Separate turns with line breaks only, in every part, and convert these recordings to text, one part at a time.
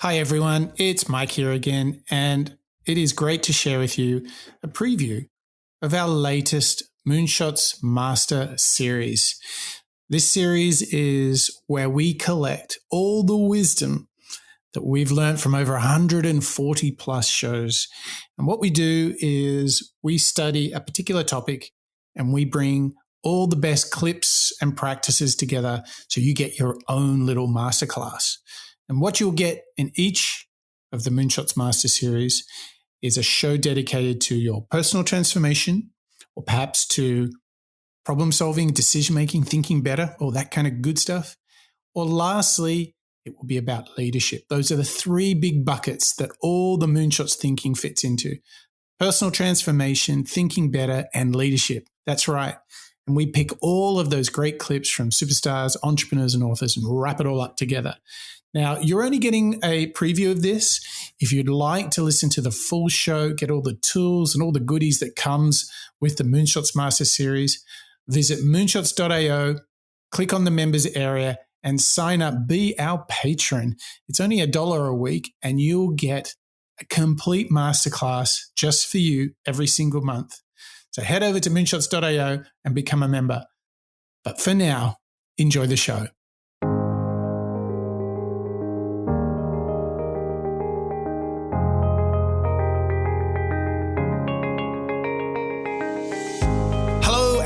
Hi everyone, it's Mike here again, and it is great to share with you a preview of our latest Moonshots Master series. This series is where we collect all the wisdom that we've learned from over 140 plus shows. And what we do is we study a particular topic and we bring all the best clips and practices together so you get your own little masterclass. And what you'll get in each of the Moonshots Master series is a show dedicated to your personal transformation, or perhaps to problem solving, decision making, thinking better, all that kind of good stuff. Or lastly, it will be about leadership. Those are the three big buckets that all the Moonshots thinking fits into: personal transformation, thinking better, and leadership. That's right. And we pick all of those great clips from superstars, entrepreneurs, and authors and wrap it all up together. Now, you're only getting a preview of this. If you'd like to listen to the full show, get all the tools and all the goodies that comes with the Moonshots Master series, visit moonshots.io, click on the members area and sign up. Be our patron. It's only $1 a week and you'll get a complete masterclass just for you every single month. So head over to moonshots.io and become a member. But for now, enjoy the show.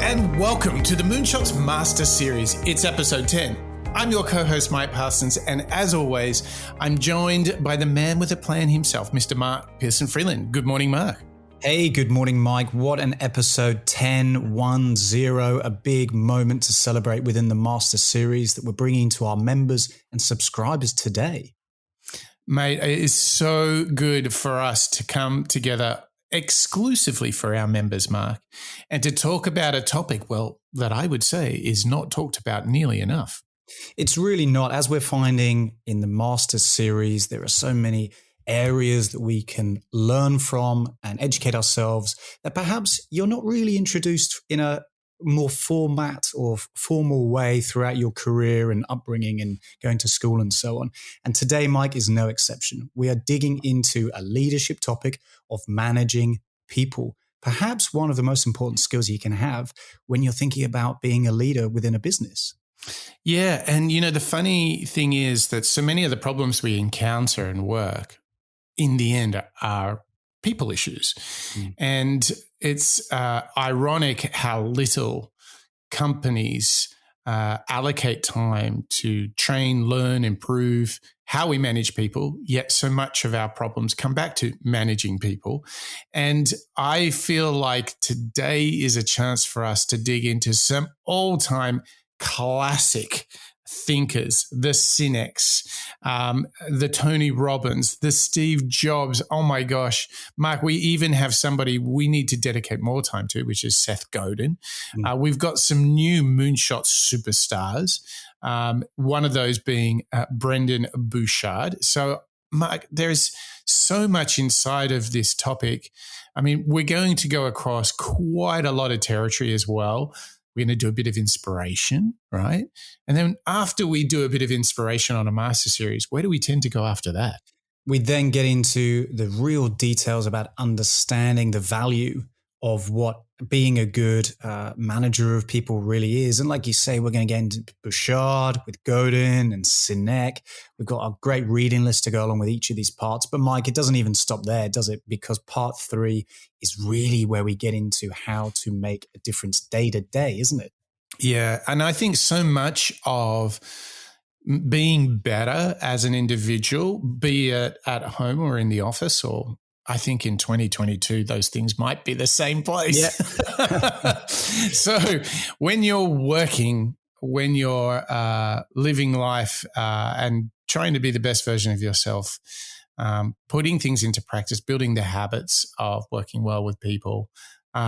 And welcome to the Moonshots Master Series. It's episode 10. I'm your co-host, Mike Parsons, and as always, I'm joined by the man with a plan himself, Mr. Mark Pearson-Freeland. Good morning, Mark.
Hey, good morning, Mike. What an episode 10, a big moment to celebrate within the Master Series that we're bringing to our members and subscribers today.
Mate, it is so good for us to come together exclusively for our members, Mark, and to talk about a topic, well, that I would say is not talked about nearly enough.
It's really not. As we're finding in the Master Series, there are so many areas that we can learn from and educate ourselves that perhaps you're not really introduced in a more format or formal way throughout your career and upbringing and going to school and so on. And today, Mike, is no exception. We are digging into a leadership topic of managing people, perhaps one of the most important skills you can have when you're thinking about being a leader within a business.
Yeah. And, the funny thing is that so many of the problems we encounter in work in the end are people issues. And it's ironic how little companies allocate time to train, learn, improve how we manage people, yet so much of our problems come back to managing people. And I feel like today is a chance for us to dig into some all-time classic thinkers, the Sineks, the Tony Robbins, the Steve Jobs. Oh my gosh, Mark, we even have somebody we need to dedicate more time to, which is Seth Godin. We've got some new Moonshots superstars, one of those being Brendon Burchard. So, Mark, there's so much inside of this topic. I mean, we're going to go across quite a lot of territory as well. We're going to do a bit of inspiration, right? And then after we do a bit of inspiration on a master series, where do we tend to go after that?
We then get into the real details about understanding the value of what being a good manager of people really is. And like you say, we're going to get into Burchard with Godin and Sinek. We've got a great reading list to go along with each of these parts. But Mike, it doesn't even stop there, does it? Because part 3 is really where we get into how to make a difference day to day, isn't it?
Yeah. And I think so much of being better as an individual, be it at home or in the office, or I think in 2022, those things might be the same place.
Yeah.
So when you're working, when you're living life and trying to be the best version of yourself, putting things into practice, building the habits of working well with people,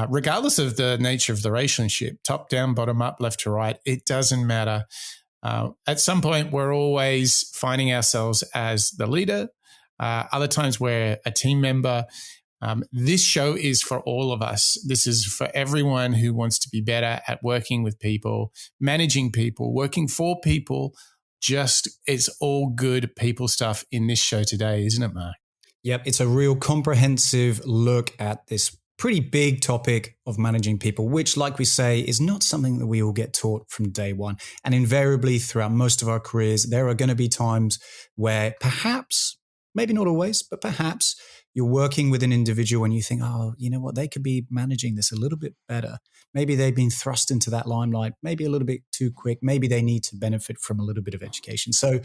regardless of the nature of the relationship, top down, bottom up, left to right, it doesn't matter. At some point, we're always finding ourselves as the leader. Other times we're a team member. This show is for all of us. This is for everyone who wants to be better at working with people, managing people, working for people, it's all good people stuff in this show today, isn't it, Mark?
Yep, it's a real comprehensive look at this pretty big topic of managing people, which, like we say, is not something that we all get taught from day one. And invariably throughout most of our careers, there are going to be times where perhaps, maybe not always, but perhaps you're working with an individual and you think, oh, you know what, they could be managing this a little bit better. Maybe they've been thrust into that limelight, maybe a little bit too quick. Maybe they need to benefit from a little bit of education. So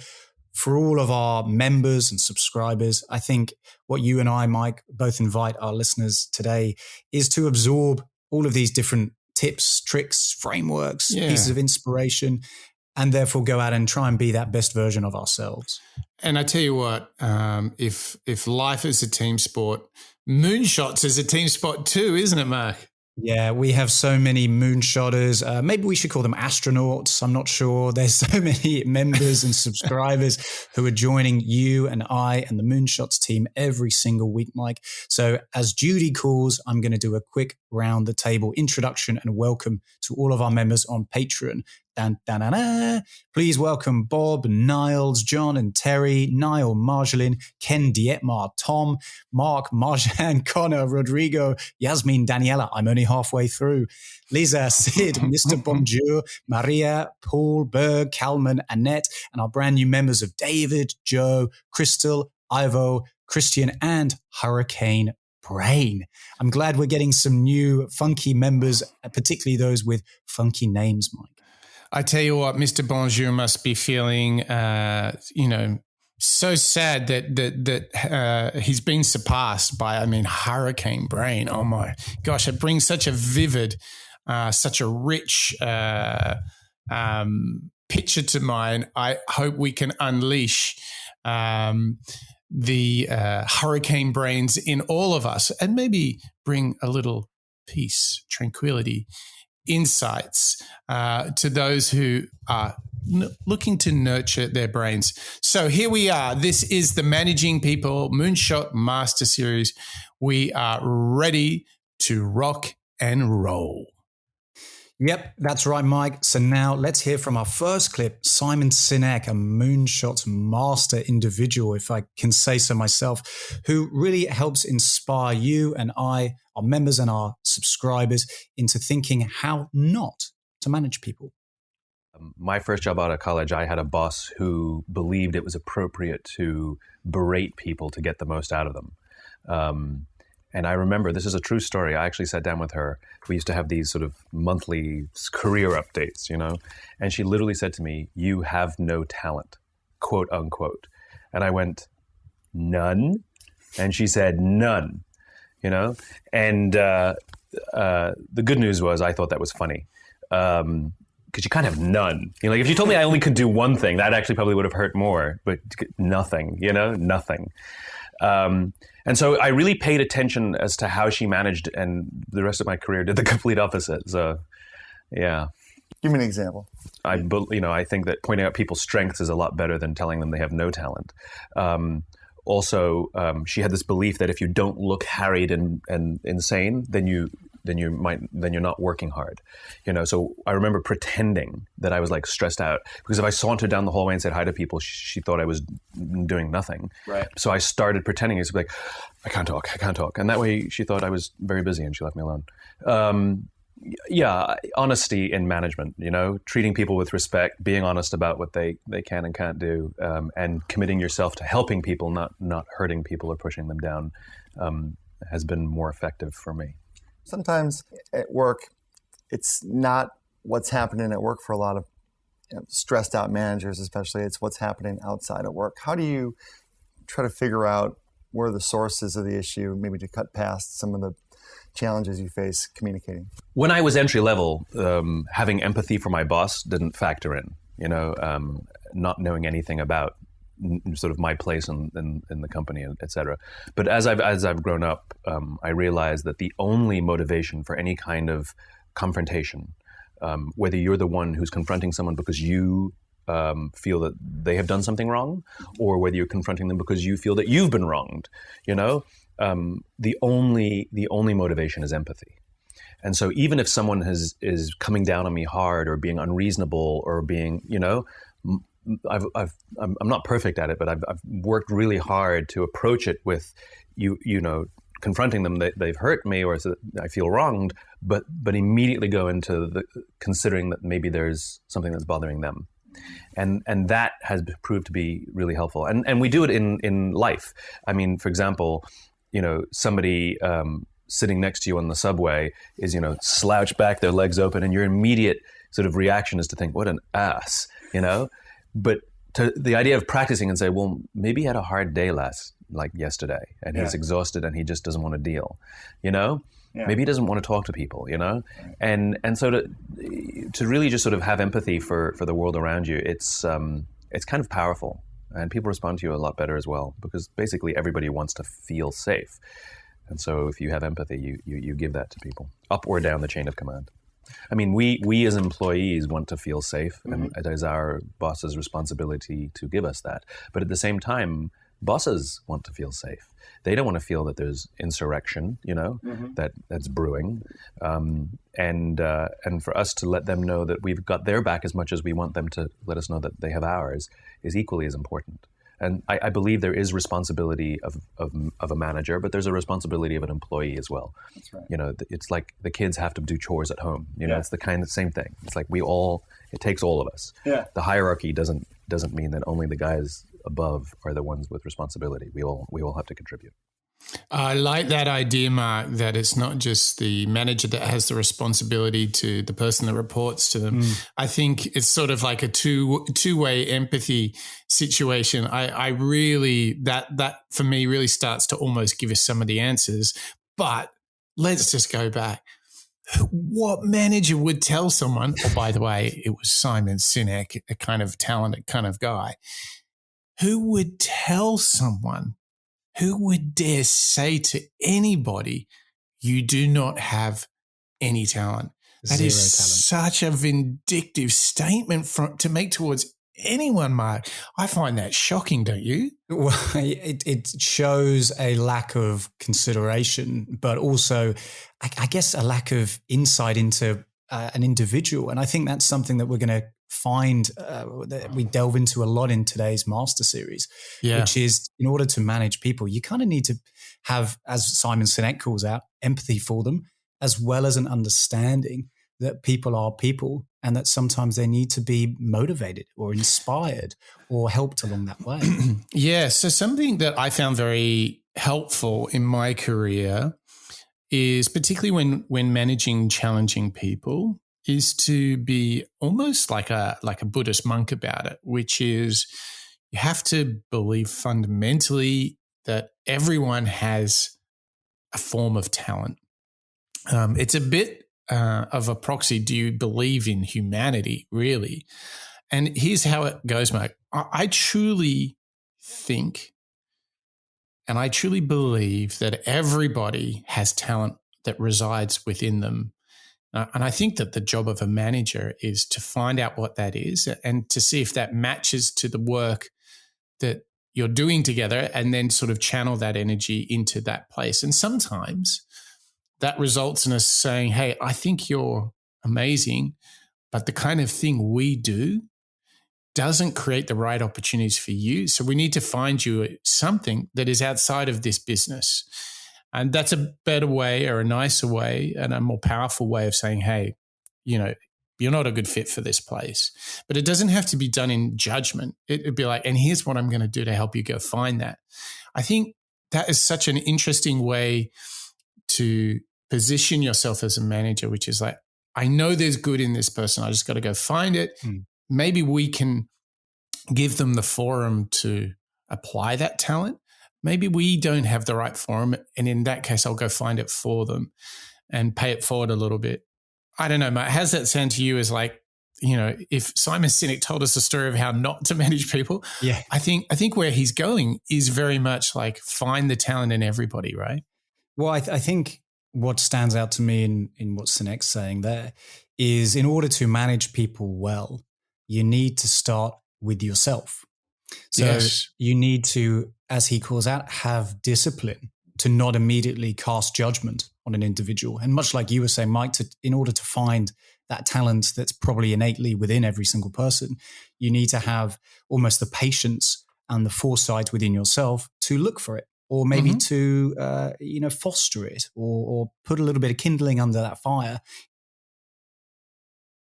for all of our members and subscribers, I think what you and I, Mike, both invite our listeners today is to absorb all of these different tips, tricks, frameworks, pieces of inspiration, and therefore go out and try and be that best version of ourselves.
And I tell you what, if life is a team sport, Moonshots is a team sport too, isn't it, Mark?
Yeah, we have so many moonshotters. Maybe we should call them astronauts. I'm not sure. There's so many members and subscribers who are joining you and I and the Moonshots team every single week, Mike. So as Judy calls, I'm going to do a quick round the table introduction and welcome to all of our members on Patreon. Please welcome Bob, Niles, John and Terry, Niall, Marjolin, Ken Dietmar, Tom, Mark, Marjan, Connor, Rodrigo, Yasmin, Daniela. I'm only halfway through. Lisa, Sid, Mr. Bonjour, Maria, Paul, Berg, Kalman, Annette, and our brand new members of David, Joe, Crystal, Ivo, Christian, and Hurricane Brain. I'm glad we're getting some new funky members, particularly those with funky names, Mike.
I tell you what, Mr. Bonjour must be feeling, so sad that he's been surpassed by, Hurricane Brain. Oh my gosh, it brings such a vivid, such a rich picture to mind. I hope we can unleash the hurricane brains in all of us and maybe bring a little peace, tranquility, insights to those who are looking to nurture their brains. So here we are. This is the Managing People Moonshot Master Series. We are ready to rock and roll.
Yep, that's right, Mike. So now let's hear from our first clip, Simon Sinek, a Moonshots Master individual, if I can say so myself, who really helps inspire you and I, our members and our subscribers, into thinking how not to manage people.
My first job out of college, I had a boss who believed it was appropriate to berate people to get the most out of them. And I remember, this is a true story, I actually sat down with her. We used to have these sort of monthly career updates, and she literally said to me, "You have no talent," quote unquote. And I went, "None?" And she said, "None," And the good news was I thought that was funny. Because you can't have none. Like if you told me I only could do one thing, that actually probably would have hurt more, but nothing, nothing. And so I really paid attention as to how she managed, and the rest of my career did the complete opposite. So, yeah.
Give me an example.
I think that pointing out people's strengths is a lot better than telling them they have no talent. Also, she had this belief that if you don't look harried and insane, then you're not working hard. So I remember pretending that I was like stressed out, because if I sauntered down the hallway and said hi to people, she thought I was doing nothing.
Right.
So I started pretending. It's like, I can't talk. And that way she thought I was very busy and she left me alone. Yeah, honesty in management, treating people with respect, being honest about what they can and can't do, and committing yourself to helping people, not hurting people or pushing them down, has been more effective for me.
Sometimes at work, it's not what's happening at work for a lot of stressed out managers, especially. It's what's happening outside of work. How do you try to figure out where the sources of the issue, maybe to cut past some of the challenges you face communicating?
When I was entry level, having empathy for my boss didn't factor in, not knowing anything about sort of my place in the company, et cetera. But as I've grown up, I realized that the only motivation for any kind of confrontation, whether you're the one who's confronting someone because you feel that they have done something wrong, or whether you're confronting them because you feel that you've been wronged, the only motivation is empathy. And so even if someone is coming down on me hard or being unreasonable or being, I'm not perfect at it, but I've worked really hard to approach it with confronting them that they've hurt me or that I feel wronged, but immediately go into considering that maybe there's something that's bothering them. And that has proved to be really helpful. And we do it in life. I mean, for example, somebody sitting next to you on the subway is, slouched back, their legs open, and your immediate sort of reaction is to think, what an ass, But the idea of practicing and say, well, maybe he had a hard day yesterday, and he's exhausted and he just doesn't want to deal, Maybe he doesn't want to talk to people, and so to really just sort of have empathy for the world around you, it's kind of powerful, and people respond to you a lot better as well, because basically everybody wants to feel safe, and so if you have empathy, you give that to people up or down the chain of command. I mean, we as employees want to feel safe, and it is our boss's responsibility to give us that. But at the same time, bosses want to feel safe. They don't want to feel that there's insurrection, that's brewing, and for us to let them know that we've got their back as much as we want them to let us know that they have ours is equally as important. And I believe there is responsibility of a manager, but there's a responsibility of an employee as well.
That's right.
It's like the kids have to do chores at home. It's the kind of same thing. It's like it takes all of us. Yeah. The hierarchy doesn't mean that only the guys above are the ones with responsibility. We all have to contribute.
I like that idea, Mark, that it's not just the manager that has the responsibility to the person that reports to them. I think it's sort of like a two-way empathy situation. I really, that for me really starts to almost give us some of the answers. But let's just go back. What manager would tell someone, oh, by the way, it was Simon Sinek, a kind of talented kind of guy, who would tell someone, who would dare say to anybody, you do not have any talent? That is such a vindictive statement to make towards anyone, Mark. I find that shocking, don't you?
Well, it shows a lack of consideration, but also, I guess, a lack of insight into an individual. And I think that's something that we're going to find that we delve into a lot in today's Master Series, which is, in order to manage people, you kind of need to have, as Simon Sinek calls out, empathy for them, as well as an understanding that people are people and that sometimes they need to be motivated or inspired or helped along that way.
So something that I found very helpful in my career is, particularly when managing challenging people, is to be almost like a Buddhist monk about it, which is you have to believe fundamentally that everyone has a form of talent. It's a bit of a proxy. Do you believe in humanity, really? And here's how it goes, Mike. I truly think and I truly believe that everybody has talent that resides within them. And I think that the job of a manager is to find out what that is and to see if that matches to the work that you're doing together, and then sort of channel that energy into that place. And sometimes that results in us saying, hey, I think you're amazing, but the kind of thing we do doesn't create the right opportunities for you. So we need to find you something that is outside of this business. And that's a better way, or a nicer way, and a more powerful way of saying, hey, you're not a good fit for this place. But it doesn't have to be done in judgment. It'd be like, and here's what I'm going to do to help you go find that. I think that is such an interesting way to position yourself as a manager, which is like, I know there's good in this person. I just got to go find it. Maybe we can give them the forum to apply that talent. Maybe we don't have the right forum. And in that case, I'll go find it for them and pay it forward a little bit. I don't know, Matt, how's that sound to you? As like, if Simon Sinek told us a story of how not to manage people, I think where he's going is very much like find the talent in everybody, right?
Well, I think what stands out to me in what Sinek's saying there is, in order to manage people well, you need to start with yourself. So you need to, as he calls out, have discipline to not immediately cast judgment on an individual. And much like you were saying, Mike, in order to find that talent that's probably innately within every single person. You need to have almost the patience and the foresight within yourself to look for it, or maybe to foster it, or put a little bit of kindling under that fire